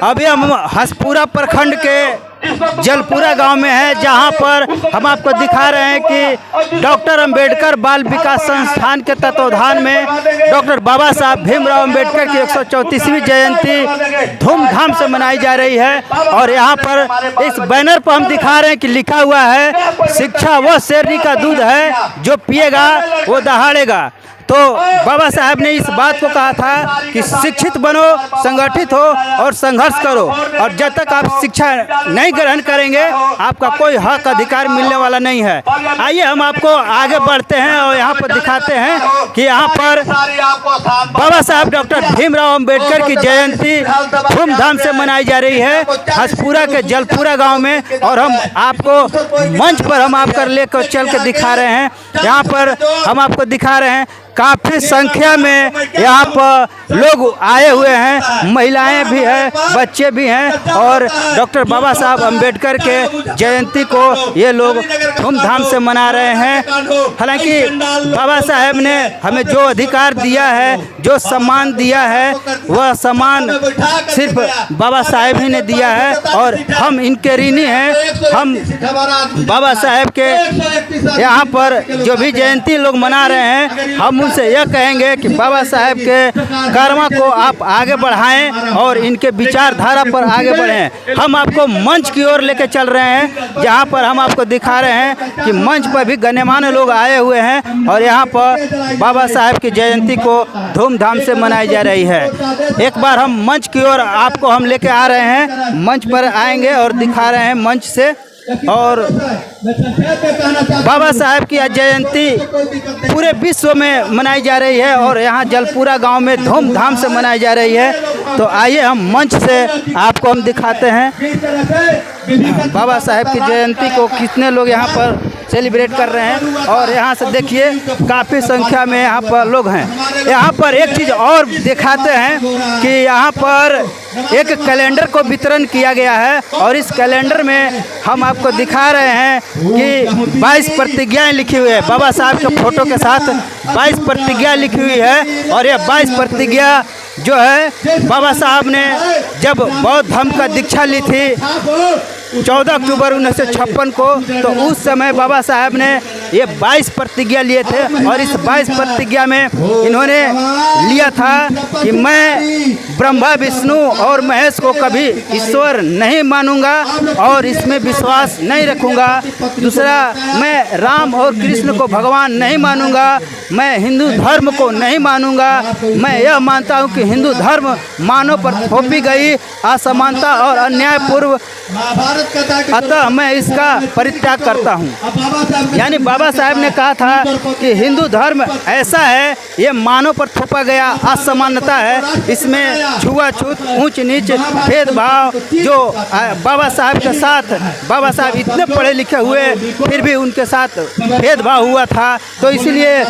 अभी हम हसपुरा प्रखंड के जलपुरा गांव में है, जहां पर हम आपको दिखा रहे हैं कि डॉक्टर अंबेडकर बाल विकास संस्थान के तत्वाधान में डॉक्टर बाबा साहब भीमराव अंबेडकर की 134वीं जयंती धूमधाम से मनाई जा रही है। और यहां पर इस बैनर पर हम दिखा रहे हैं कि लिखा हुआ है, शिक्षा वह शेरनी का दूध है, जो पिएगा वो दहाड़ेगा। तो बाबा साहब ने इस बात को कहा था कि शिक्षित बनो, संगठित हो और संघर्ष करो, और जब तक आप शिक्षा नहीं ग्रहण करेंगे आपका कोई हक अधिकार मिलने वाला नहीं है। आइए हम आपको आगे बढ़ते हैं और यहाँ पर दिखाते हैं कि यहाँ पर बाबा साहब डॉक्टर भीमराव अंबेडकर की जयंती धूमधाम से मनाई जा रही है हसपुरा के जलपुरा गाँव में। और हम आपको मंच पर हम आपको लेकर चल के दिखा रहे हैं। यहाँ पर हम आपको दिखा रहे हैं काफ़ी संख्या में यहाँ पर लोग आए हुए हैं, महिलाएं भी हैं, बच्चे भी हैं, और डॉक्टर बाबा साहब अंबेडकर के जयंती को ये लोग धूमधाम से मना रहे हैं। हालांकि बाबा साहब ने हमें जो अधिकार दिया है, जो सम्मान दिया है, वह सम्मान सिर्फ बाबा साहब ही ने दिया है और हम इनके ऋणी हैं। हम बाबा साहब के यहाँ पर जो भी जयंती लोग मना रहे हैं, हम उनसे यह कहेंगे कि बाबा साहब के कर्म को आप आगे बढ़ाएं और इनके विचारधारा पर आगे बढ़ें। हम आपको मंच की ओर लेकर चल रहे हैं, जहां पर हम आपको दिखा रहे हैं कि मंच पर भी गण्यमान्य लोग आए हुए हैं और यहां पर बाबा साहब की जयंती को धूमधाम से मनाई जा रही है। एक बार हम मंच की ओर आपको हम लेके आ रहे हैं, मंच पर आएंगे और दिखा रहे हैं मंच से। और बाबा साहब की जयंती पूरे विश्व में मनाई जा रही है और यहाँ जलपुरा गांव में धूमधाम से मनाई जा रही है। तो आइए हम मंच से आपको हम दिखाते हैं बाबा साहब की जयंती को कितने लोग यहाँ पर सेलिब्रेट कर रहे हैं। और यहाँ से देखिए काफ़ी संख्या में यहाँ पर लोग हैं। यहाँ पर एक चीज़ और दिखाते हैं कि यहाँ पर एक कैलेंडर को वितरण किया गया है और इस कैलेंडर में हम आपको दिखा रहे हैं कि 22 प्रतिज्ञाएं लिखी हुई है। बाबा साहब के फोटो के साथ 22 प्रतिज्ञा लिखी हुई है। और यह 22 प्रतिज्ञा जो है बाबा साहब ने जब बौद्ध धर्म का दीक्षा ली थी 14 अक्टूबर 1956 को, तो उस समय बाबा साहब ने ये 22 प्रतिज्ञा लिए थे। और इस 22 प्रतिज्ञा में इन्होंने लिया था कि मैं ब्रह्मा विष्णु और महेश को कभी ईश्वर नहीं मानूंगा और इसमें विश्वास नहीं रखूंगा। दूसरा, मैं राम और कृष्ण को भगवान नहीं मानूंगा, मैं हिंदू धर्म को नहीं मानूंगा। मैं यह मानता हूं कि हिंदू धर्म मानव पर थोपी गई असमानता और अन्यायपूर्व, अतः मैं इसका परित्याग करता हूँ। यानी बाबा साहब ने कहा था कि हिंदू धर्म ऐसा है, ये मानव पर थोपा गया असमानता है, इसमें छुआछूत, ऊंच नीच, भेदभाव, जो बाबा साहब के साथ, बाबा साहब इतने पढ़े लिखे हुए फिर भी उनके साथ भेदभाव हुआ था। तो इसलिए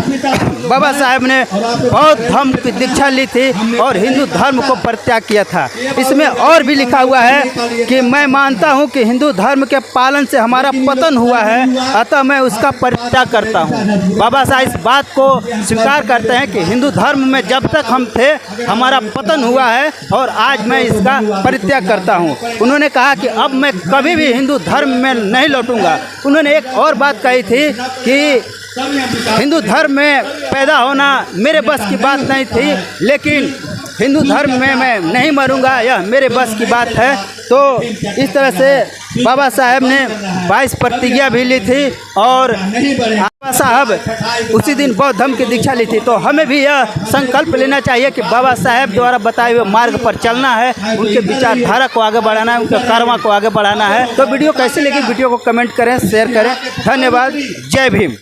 बाबा साहब ने बौद्ध धर्म की दीक्षा ली थी और हिंदू धर्म को परित्याग किया था। इसमें और भी लिखा हुआ है कि मैं मानता हूं कि हिंदू धर्म के पालन से हमारा पतन हुआ है, अतः मैं उसका परित्याग करता हूं। बाबा साहब इस बात को स्वीकार करते हैं कि हिंदू धर्म में जब तक हम थे हमारा पतन हुआ है और आज मैं इसका परित्याग करता हूं। उन्होंने कहा कि अब मैं कभी भी हिंदू धर्म में नहीं लौटूंगा। उन्होंने एक और बात कही थी कि हिंदू धर्म में पैदा होना मेरे बस की बात नहीं थी, लेकिन हिंदू धर्म में मैं नहीं मरूंगा, यह मेरे बस की बात है। तो इस तरह से बाबा साहब ने 22 प्रतिज्ञा भी ली थी और बाबा साहब उसी दिन बौद्ध धर्म की दीक्षा ली थी। तो हमें भी यह संकल्प लेना चाहिए कि बाबा साहब द्वारा बताए हुए मार्ग पर चलना है, उनके विचारधारा को आगे बढ़ाना है, उनके कर्म को आगे बढ़ाना है। तो वीडियो कैसी लगी, वीडियो को कमेंट करें, शेयर करें। धन्यवाद। जय भीम।